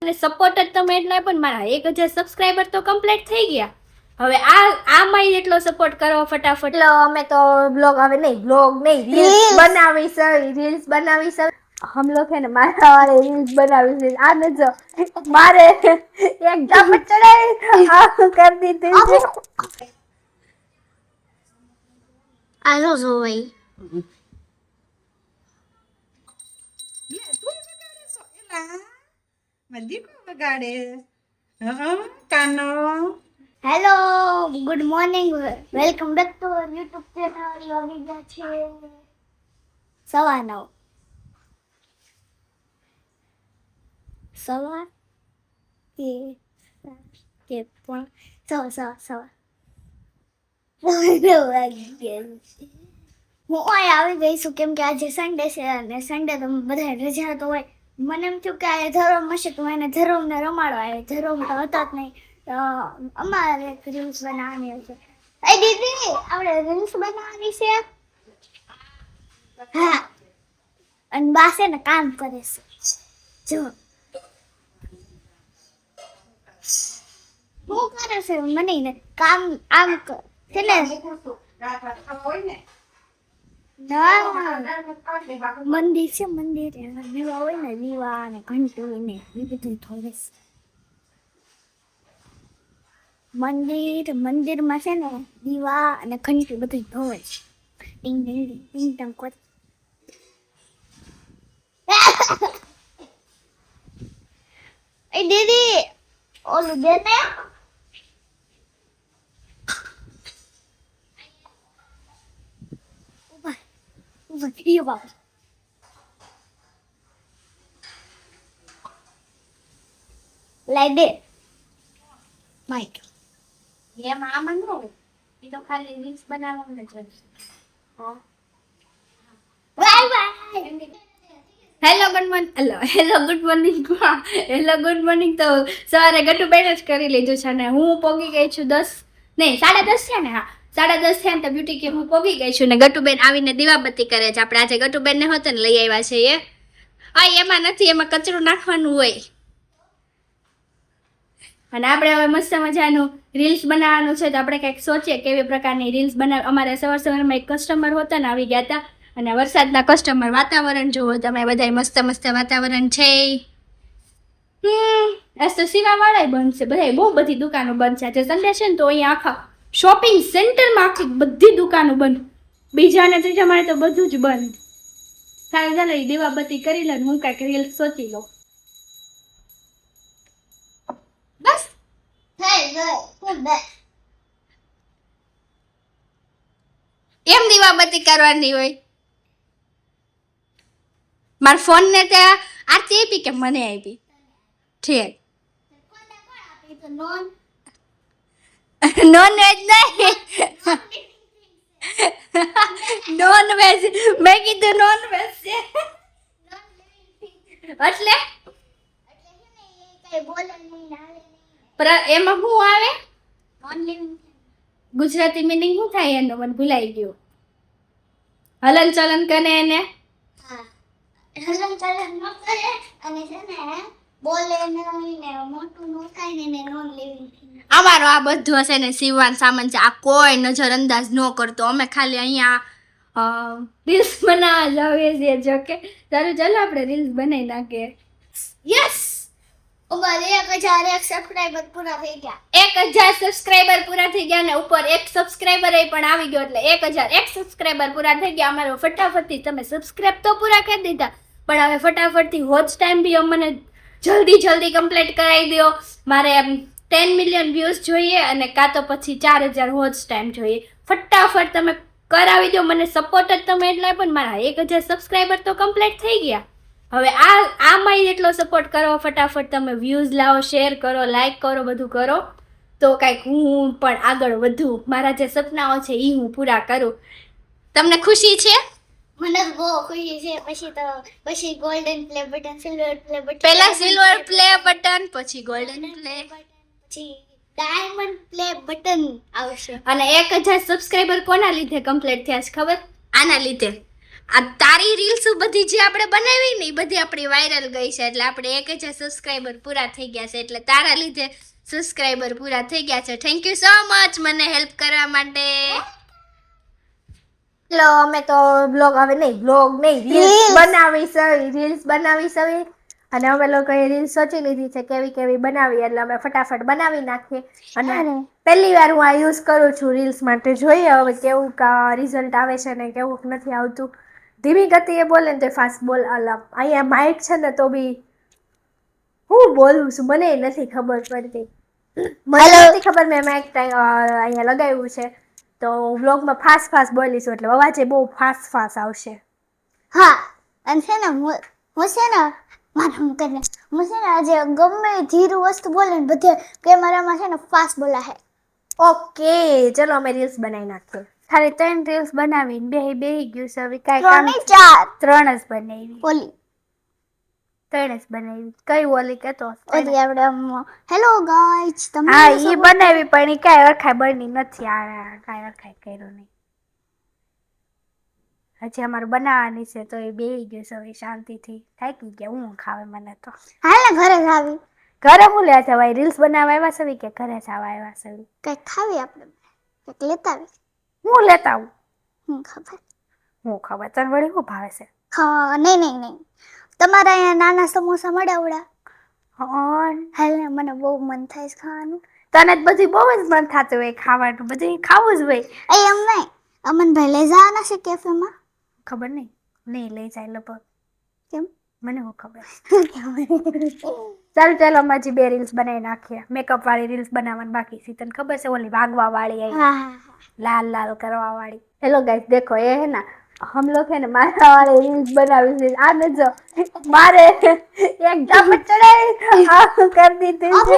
Support જ તમે એટલા પણ મારા 1000 સબસ્ક્રાઇબર તો કમ્પ્લીટ થઈ ગયા. હવે આમાં એટલો સપોર્ટ કરો ફટાફટ. અમે તો બ્લોગ નહીં રીલ્સ બનાવીશ. हम लोग है ना मारा वाले रील्स बनावी आ न जो मारे एक जप चढ़ाई आ कर दी थी I don't know why. Hello, good morning. Welcome back to our YouTube channel. વાગી ગયા છે 9:15. સવા કે પણ સવા હું અહીં આવી ગઈ છું કેમ કે આજે સન્ડે છે અને સન્ડે તો બધા રજા તો હોય. મને એમ થયું કે આ ધરમ હશે તો એને ધરમને રમાડવા આવે. ધરમ તો હતા જ નહીં. અમારે એક રીલ્સ બનાવવાની છે. એ દીદી આપણે રીલ્સ બનાવવાની છે. હા અને બા છે ને કામ કરે છે જો હું કરે છે મને ને કામ આમ છે ને મંદિર છે મંદિર દીવા હોય ને દીવા અને ઘંટી ને એ બધું થોડે મંદિરમાં છે ને દીવા અને ઘંટી બધું ધોવે છે. ટીંગ ટીંગ ટીંગ ટંગ કરે. એ દીદી ઓલું દે ને ઉભા બાબા લાઈ દે માઈક એમાં આમાં ન હોય એ તો ખાલી રીલ્સ બનાવવાનું જ હોય. Bye bye. Hello good morning તો સવારે ગટુબેન જ કરી લીધું છે ને હું પોગી ગઈ છું 10 નહીં 10:30 છે ને. હા 10:30 છે ને તો બ્યુટી કે હું પોગી ગઈ છું ને ગટુબેન આવીને દીવાબત્તી કરે છે. આપણે આજે ગટુબેનને હોતે ને લઈ આવ્યા છે એ એમાં નથી એમાં કચરું નાખવાનું હોય. અને આપણે હવે મસ્ત મજાનું રીલ્સ બનાવવાનું છે તો આપણે કંઈક સોચીએ કેવી પ્રકારની રીલ્સ બનાવ. અમારે સવારમાં એક કસ્ટમર હોતા ને આવી ગયા હતા અને વરસાદના કસ્ટમર. વાતાવરણ જુઓ તમે બધા મસ્ત વાતાવરણ છે. આજ તો સીવાવાળા બંધ છે. બધા બહુ બધી દુકાનો બંધ છે. આજે સન્ડે છે ને તો અહીંયા આખા શોપિંગ સેન્ટરમાં આખી બધી દુકાનો બંધ. બીજા અને ત્રીજા માળે તો બધું જ બંધ. સારું ચાલો એ દીવાબત્તી કરી લે હું કાંઈક રીલ્સ સોચી લઉં. બસ થઈ ગઈ એમ દીવાબત્તી કરવાની હોય. મારા ફોન ને ત્યાં આરતી આપી કે મને આપી ઠીક નોન વેજ નહીં નોન વેજ મેં કીધું નોન વેજ છે એટલે એમાં શું આવે ગુજરાતી મીનિંગ શું થાય એનો મને ભૂલાઈ ગયું. હલન ચલન કરે એને હલન ચલન ન કરે અને છે ને બોલે નહીં ને મોટું ન થાય ને નોન લિવિંગ. અમારો આ બધું હશે ને સીવવાનું સામાન છે. આ કોઈ નજરઅંદાજ ન કરતો. અમે ખાલી અહીંયા રીલ્સ બનાવવા જાવીએ છીએ. જો કે સારું ચાલો આપણે રીલ્સ બનાવી નાખીએ. યસ અમારે 1001 સબસ્ક્રાઇબર પૂરા થઈ ગયા. 1000 સબસ્ક્રાઇબર પૂરા થઈ ગયા ને ઉપર એક સબસ્ક્રાઇબર પણ આવી ગયો એટલે 1001 સબસ્ક્રાઇબર પૂરા થઈ ગયા. અમારો ફટાફટથી તમે સબસ્ક્રાઇબ તો પૂરા કરી દીધા પણ હવે ફટાફટથી વોચ ટાઈમ બી અમને જલ્દી કમ્પ્લીટ કરાવી દો. મારે 10 મિલિયન વ્યૂઝ જોઈએ અને કાં તો પછી 4000 વોચ ટાઈમ જોઈએ. ફટાફટ તમે કરાવી દો. મને સપોર્ટ જ તમે એટલા પણ મારા 1000 સબસ્ક્રાઇબર તો કમ્પ્લીટ થઈ ગયા. હવે આમાં એટલો સપોર્ટ કરો ફટાફટ. તમે વ્યૂઝ લાવો, શેર કરો, લાઈક કરો, બધું કરો તો કાંઈક હું પણ આગળ વધું. મારા જે સપનાઓ છે એ હું પૂરા કરું. તમને ખુશી છે? મને બહુ ખુશી છે. પછી golden play button, silver play button, પહેલા સિલ્વર પ્લે બટન પછી ગોલ્ડન પ્લે પછી ડાયમંડ પ્લે બટન આવશે. અને 1000 સબસ્ક્રાઇબર કોના લીધે કમ્પ્લીટ થયા છે ખબર? આના લીધે. આ તારી રીલ્સ બધી જે આપણે બનાવી ને એ બધી આપણી વાયરલ ગઈ છે એટલે આપણે 1000 સબસ્ક્રાઇબર પૂરા થઈ ગયા છે એટલે તારા લીધે સબસ્ક્રાઇબર પૂરા થઈ ગયા છે. થેન્ક યુ સો મચ મને હેલ્પ કરવા માટે. લો અમે તો બ્લોગ રીલ્સ બનાવી છે અને અમે લોકોએ રીલ્સ સોચી લીધી છે કેવી બનાવી એટલે અમે ફટાફટ બનાવી નાખીએ અને પહેલી વાર હું આ યુઝ કરું છું રીલ્સ માટે. જોઈએ હવે કેવું રિઝલ્ટ આવે છે ને કેવું નથી આવતું. ધીમી ગતિએ બોલે ને તો ફાસ્ટ બોલ અલગ. અહીંયા માઇક છે ને તો બી હું બોલું છું મને નથી ખબર પડતી. મને નથી ખબર મેં માઇક અહીંયા લગાવ્યું છે તો વ્લોગમાં ફાસ્ટ બોલીશું એટલે અવાજે બહુ ફાસ્ટ આવશે. હા અને છે ને હું છે ને મારું કરીને હું છે ને આજે ગમે ધીરું વસ્તુ બોલે ને બધે કેમેરામાં છે ને ફાસ્ટ બોલા હે. ઓકે ચલો અમે રીલ્સ બનાવી નાખીએ. ખાલી 3 રીલ્સ બનાવીને બેહી ગયું છે હવે કાંઈ કામ નહીં 4 3 જ બનાવી. ઓલી 3 જ બનાવી. કઈ ઓલી કેતો ઓલી આપણે હેલો ગાઈઝ તમે હા ઈ બનાવી પણ ઈ કાંઈ અરખાઈ બની નથી. આ કાંઈ અરખાઈ કર્યું નહીં. હજી અમારું બનાવવાની છે તો એ બેહી ગયું છે હવે શાંતિથી. થાકી ગયા હું ખાવે મને તો. હાલ ને ઘરે જ આવી ઘરે હું લે છે ભાઈ રીલ્સ બનાવવા આવ્યા છે કે ઘરે જ આવ્યા છે? કંઈક ખાવી આપણે કંઈક લેતા આવી. હું લેતા આવું? હું ખબર તને વળી શું ભાવે છે? હા નહીં તમારા અહીંયા નાના સમોસા મળે આવડા? હાલ ને મને બહુ મન થાય છે ખાવાનું. તને જ બધું બહુ જ મન થતું હોય ખાવાનું બધું ખાવું જ હોય. એમ નહીં અમનભાઈ લઈ જવાના છે કેફેમાં? ખબર નહીં લઈ જાય લગભગ. કેમ? મને હું ખબર. ચાલો અમે હજી 2 રીલ્સ બનાવી નાખીએ. મેકઅપ વાળી રીલ્સ બનાવવાની બાકી છે. તને ખબર છે ઓલી વાગવા વાળી લાલ કરવા વાળી. હેલો ગાઈસ દેખો ये है ना हम लोग है ना मारा वाली रील्स बनावी છે. આ ને જો મારે એક ઝાપટ ચડાવી આ કરી દીધી છે.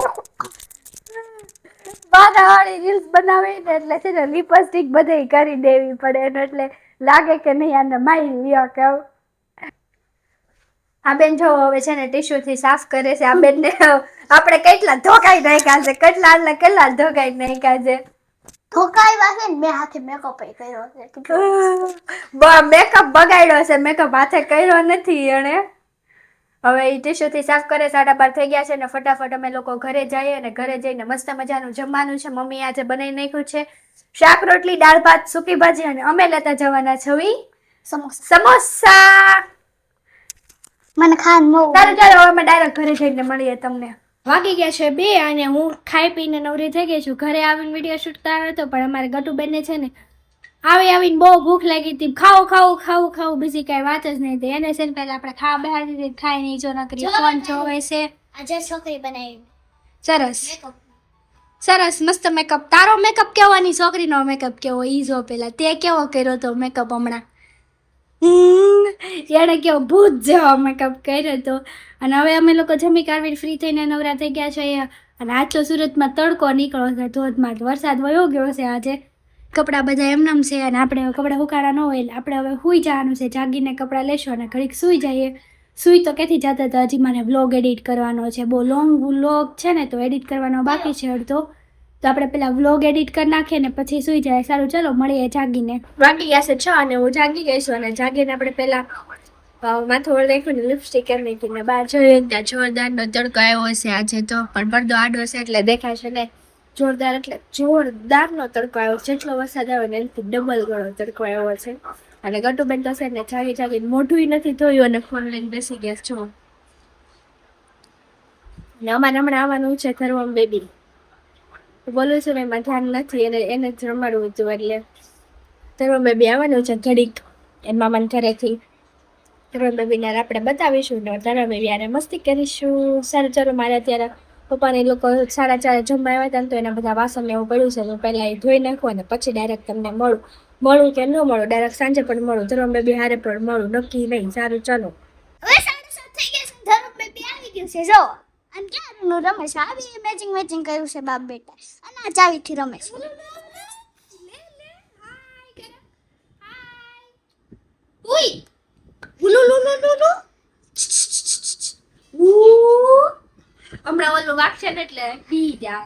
મારા વાળી રીલ્સ બનાવી ને એટલે છે ને લિપસ્ટિક બધે કરી દેવી પડે એટલે લાગે કે નહીં આને મારી લ્યો કે. આ બેન જો હવે છે ને ટીશ્યુ થી સાફ કરે છે. આ બેન ને આપણે કેટલા ધોકાઈ નાખ્યા છે કેટલા ધોકાઈ નાખ્યા છે. ધોકાઈ વાસે ને બે હાથે મેકઅપ કર્યો છે. મેકઅપ બગાડ્યો છે. મેકઅપ હાથે કર્યો નથી અને હવે એ ટીશ્યુ થી સાફ કરે. 12:30 થઈ ગયા છે ને ફટાફટ અમે લોકો ઘરે જઈએ અને ઘરે જઈને મસ્ત મજાનું જમવાનું છે. મમ્મી આજે બનાવી નાખ્યું છે શાક રોટલી દાળ ભાત સૂકી ભાજી અને અમે લેતા જવાના છે સમોસા. મને ખાવાનું ચાલો હવે અમે ડાયરેક્ટ ઘરે જઈને મળીએ તમને. વાગી ગયા છે 2 અને હું ખાઈ પીને નવરી થઈ ગઈ છું. ઘરે આવીને વિડીયો શૂટ કરવાનો હતો પણ અમારે ગટુબેનને છે ને આવીને બહુ ભૂખ લાગી હતી. ખાવું બીજી કાંઈ વાત જ નહીં હતી. એને છે ને પહેલા આપણે ખાવા બેહાડી દીધી ખાઈ નહીં જો નકરી ફોન જોવે છે. આજે છોકરી બનાવી સરસ મસ્ત મેકઅપ. તારો મેકઅપ કેવો ની છોકરીનો મેકઅપ કેવો ઈ જો પેલા તે કેવો કર્યો તો મેકઅપ હમણાં? એને કેવો ભૂત જેવો મેકઅપ કર્યો હતો. અને હવે અમે લોકો જમી કાઢીને ફ્રી થઈને નવરા થઈ ગયા છે અને આજ તો સુરતમાં તડકો નીકળો છે ધોધમાર. વરસાદ વયો ગયો છે આજે. કપડાં બધા એમનેમ છે અને આપણે કપડાં સુકાડા ન હોય એટલે આપણે હવે સૂઈ જવાનું છે. જાગીને કપડાં લેશું અને ઘડીક સૂઈ જઈએ. સૂઈ તો ક્યાંથી જતા હતા હજી મારે વ્લોગ એડિટ કરવાનો છે. બહુ લોંગ વ્લોગ છે ને તો એડિટ કરવાનો બાકી છે અડધો. તો આપણે પેલા વ્લોગ એડિટ કરી નાખીએ ને પછી સૂઈ જાય. સારું ચલો મળીએ જાગીને. વાગી ગયા છે 6 અને હું જાગી ગઈ છું અને જાગીને આપણે પેલા માથું ઓળખ્યું ને લિપસ્ટિક કરી નાખી ને બહાર જોઈએ ત્યાં જોરદારનો તડકો આવ્યો છે આજે તો. પણ પડદો આડો છે એટલે દેખાશે ને જોરદાર એટલે જોરદારનો તડકો આવ્યો. જેટલો વરસાદ આવ્યો ને એનાથી ડબલ ગણો તડકો આવ્યો છે. અને ગટુબેન તો છે ને જાગીને મોઢું નથી ધોયું અને ફોન લઈને બેસી ગયા છો. ને અમારે હમણાં આવવાનું છે ધરવામાં બેબી. બોલું છું એમાં ધ્યાન નથી એને જ રમાડવું હતું એટલે ધરવામાં બેબી આવવાનું છે ઘડીક એન મામાને ઘરેથી. ધરવામાં બેબીને આપણે બતાવીશું ને ધરવામાં બેબી યારે મસ્તી કરીશું. સારું ચાલો મારે અત્યારે પપ્પાને એ લોકો 4:30 જમવા આવ્યા હતા તો એના બધા વાસણ એવું પડ્યું છે તો પહેલાં એ ધોઈ નાખું અને પછી ડાયરેક્ટ તમને મળું કે ન મળું. ડાયરેક્ટ સાંજે પણ મળું. ધરવામાં બેબી હારે પણ મળું નક્કી નહીં. સારું ચાલો હવે 7:30 થઈ ગયા છે. ધરમ બેબી આવી ગયું છે જો. અને ક્યારનું રમે છે આવી મેચિંગ કર્યું છે બાપ બેટા અને આ ચાવીથી રમે છે. હમણાં ઓલું વાગશે ને એટલે પી જા.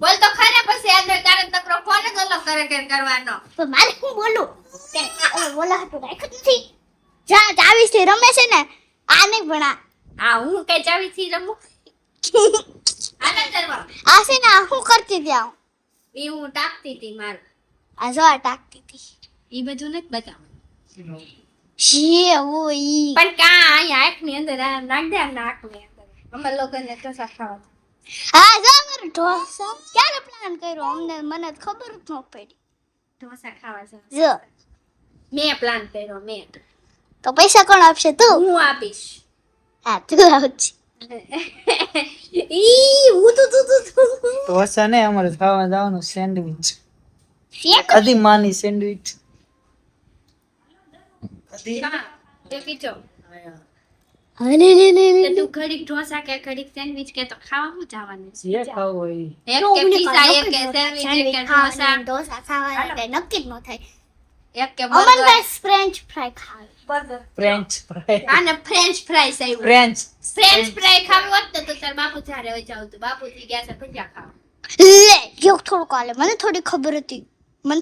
બોલ તો ખરા પછી આગળ તારે તકરો ફોન જ ઓલો કરે કરવાનો. તો મારે શું બોલું કે બોલા હતું રાખ્યું જ નથી જા ચાવીસથી રમે છે ને આ નહીં ભણા હા હું કઈ ચાવીથી રમું આના કરવા આ છે ને આ શું કરતી હતી આવું ઈ હું ટાકતી હતી મારું આ જો આ ટાકતી હતી ઈ બધું નથી બતાવવાનું શી ઓ ઈ પણ કા અહીંયા આંખની અંદર આ નાખ દે આ નાકની અંદર અમે લોકોને ઢોસા ખાવા હા જો મારો ઢોસા ક્યારે પ્લાન કર્યો અમને મને તો ખબર જ ન પડી ઢોસા ખાવા છે જો મેં પ્લાન કર્યો મેં તો પૈસા કોણ આપશે તું હું આપીશ હા તું આવજે ઈ હું તો ઢોસા ને અમારે ખાવા જવાનું સેન્ડવિચ શેક કદી માની સેન્ડવિચ કદી હા એ કીધો અરે લે લે લે તું ઘડીક ઢોસા કે ઘડીક સેન્ડવિચ કે તો ખાવા હું જવાનું છે જે ખાવું હોય એક કે પીઝા એક કે સેન્ડવિચ એક કે ઢોસા ઢોસા ખાવાના કઈ નક્કી જ ન થાય એક કે અમન બર્ગર ભાઈ ફ્રેન્ચ ફ્રાય ખાવે બર્ગર ફ્રેન્ચ ફ્રાય આને ફ્રેન્ચ ફ્રાઈસ આવ્યું ફ્રેન્ચ ફ્રેન્ચ ફ્રાઈ ખાવી હોત ને તો તાર બાપુ જ્યારે હોય જાવ તો બાપુજી ગયા છે ભજીયા ખાવા લે યો થોડુંક આલે મને થોડી ખબર હતી મને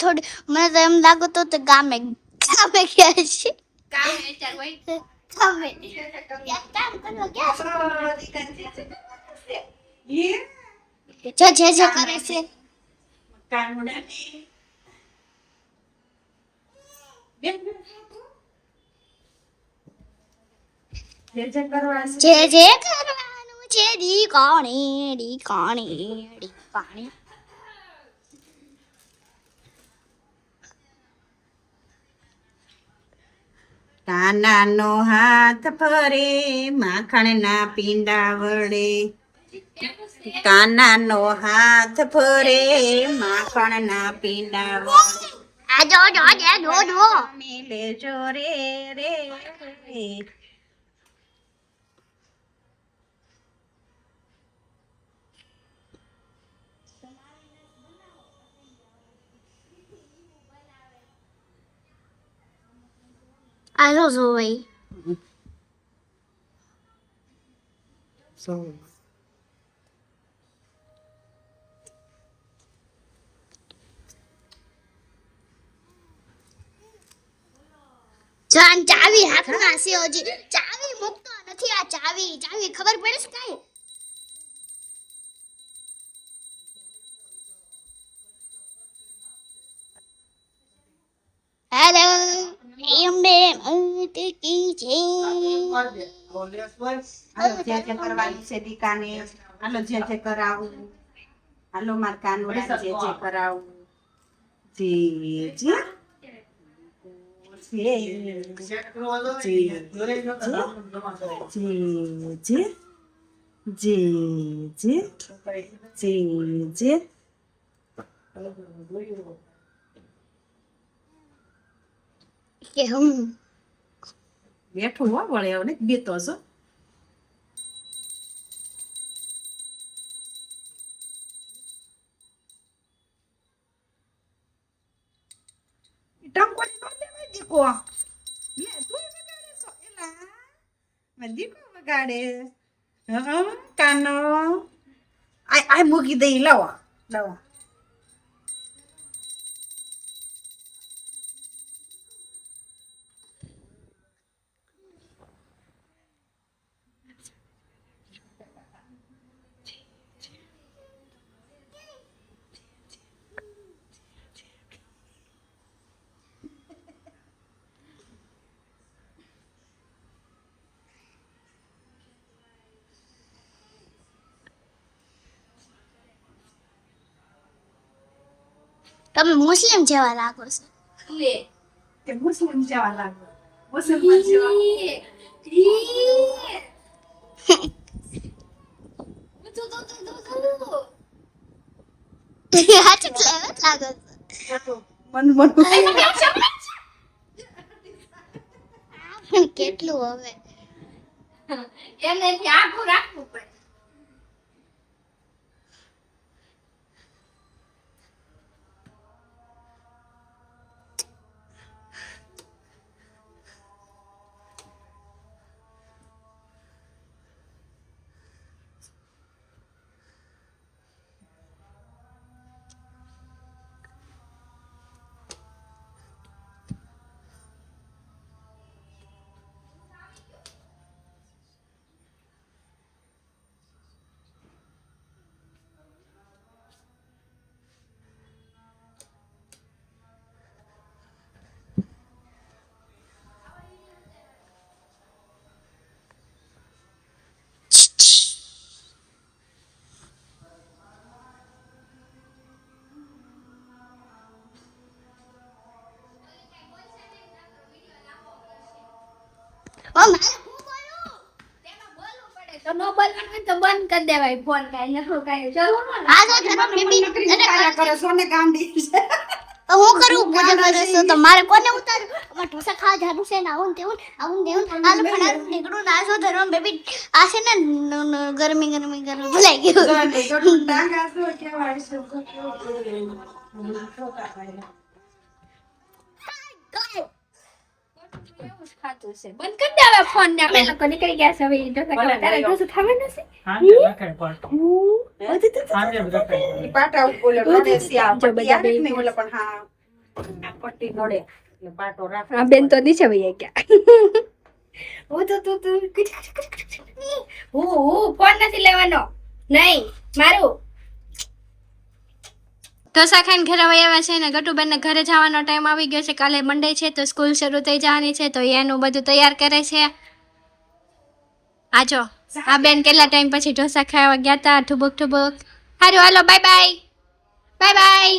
તો એમ લાગતું હતું કે ગામે ગયા છે કામ વિચાર હોય ગામે એક કામ કરવા ગયા છે જે કરે છે જે કરવાનું છે ડી કાણી કાનાનો હાથ ફરે માખણના પીંડા વડે કાનાનો હાથ ફરે માખણના પીંડા વડે આ જો મેલે જો રે રે રે આ જો ભાઈ સો જાન ચાવી હાથમાં છે હજી ચાવી મૂકતો નથી આ ચાવી ખબર પડે છે કાઈ હેલો એમને અટકી છે હાલો જે જે કરવાનું છે દીકાને હાલો જે જે કરાવું હાલો માર કાનુડા જે જે કરાવું જે જે કે હમ બેઠું હો વળે હવે બેતો છો ટંકો નો દેવાય દીકો લે તું વગાડે છો એલા મે દીકો વગાડે કાનો આ મૂકી દઈ લાવો તમે મુસ્લિમ જેવા લાગો છો લે તે મુસ્લિમ જેવા લાગો મુસલમાન જેવા હાચું લેવા લાગો છો મન મન પણ કેટલું હવે એને આખું રાખવું પડે તેમાં બોલવું પડે તો નો બોલવાનું હોય તો બંધ કરી દેવાય ફોન કાંઈ નખો કાંઈ જરૂર ન આ જો ધર્મ બેબી નોકરી કાર્ય કરે સોને ગાંડી છે. હું કરું પૂજા કરે છે તો મારે કોને ઉતારું અમાર ઢોસા ખાવા જાનું છે ને આવું તેવું હાલ ફટાફટ નીકળું ના જો ધર્મ બેબી આ છે ને ગરમી ભૂલાઈ ગયું ટાંગા તો કેવાય છે. એવું જ ખાતું છે બંધ કરી દેવાય ફોન ને આપણે લોકો નીકળી ગયા છે હવે ઢોસા ખાવા તારે ઢોસું ખાવાનું છે ઈ પાટા ઉપર નડે છે આ પટ્ટી આવે ને ઓલા પણ હા આ પટ્ટી નડે એટલે પાટો રાખ. આ બેન તો નીચે વહી ગયા ઓ તો ફોન નથી લેવાનો નહીં મારું ઢોસા ખાઈને ઘરે આવ્યા છે ને ગટુબેનને ઘરે જવાનો ટાઈમ આવી ગયો છે કાલે મંડે છે તો સ્કૂલ શરૂ થઈ જવાની છે તો એનું બધું તૈયાર કરે છે આજો આ બેન કેટલા ટાઈમ પછી ઢોસા ખાવા ગયા હતા ઠુબક હારું હાલો બાય બાય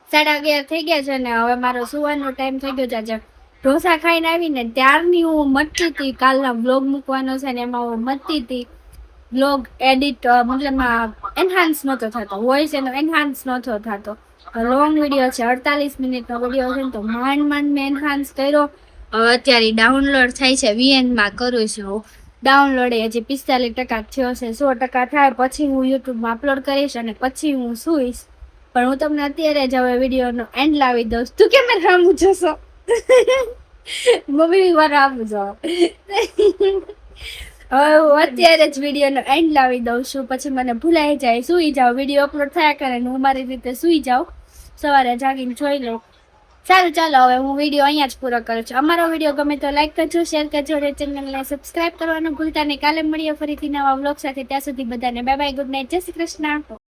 11:30 થઈ ગયા છે ને હવે મારો સુવાનો ટાઈમ થઈ ગયો છે આજે ઢોસા ખાઈને આવીને ત્યારની હું મટતી હતી કાલના બ્લોગ મૂકવાનો છે ને એમાં હું મટતી હતી બ્લોગ એડિટ મતલબમાં એન્હાન્સ નહોતો થતો વોઇસ એનો એન્હાન્સ નહોતો થતો લોંગ વિડીયો છે 48 મિનિટનો વિડીયો છે ને તો માંડ મેં એન્હાન્સ કર્યો હવે અત્યારે ડાઉનલોડ થાય છે VN માં કરું છું ડાઉનલોડ હજી 45% થયો છે 100% થાય પછી હું યુટ્યુબમાં અપલોડ કરીશ અને પછી હું સૂઈશ પણ હું તમને અત્યારે જ હવે વિડીયોનો એન્ડ લાવી દઉં તું કેમ રામું જશો મમ્મી વાર આપું છો હવે હું અત્યારે જ વિડીયોનો એન્ડ લાવી દઉં છું પછી મને ભૂલાઈ જાય સૂઈ જાઉં વિડીયો અપલોડ થયા કરે ને હું મારી રીતે સૂઈ જાઉં સવારે જાગીને જોઈ લઉં સારું ચાલો હવે હું વિડીયો અહીંયા જ પૂરો કરું છું અમારો વિડીયો ગમે તો લાઈક કરજો શેર કરજો અને ચેનલને સબસ્ક્રાઇબ કરવાનું ભૂલતા નહીં કાલે મળીએ ફરીથી નવા વ્લોગ સાથે ત્યાં સુધી બધાને બાય બાય ગુડ નાઇટ જય શ્રી કૃષ્ણ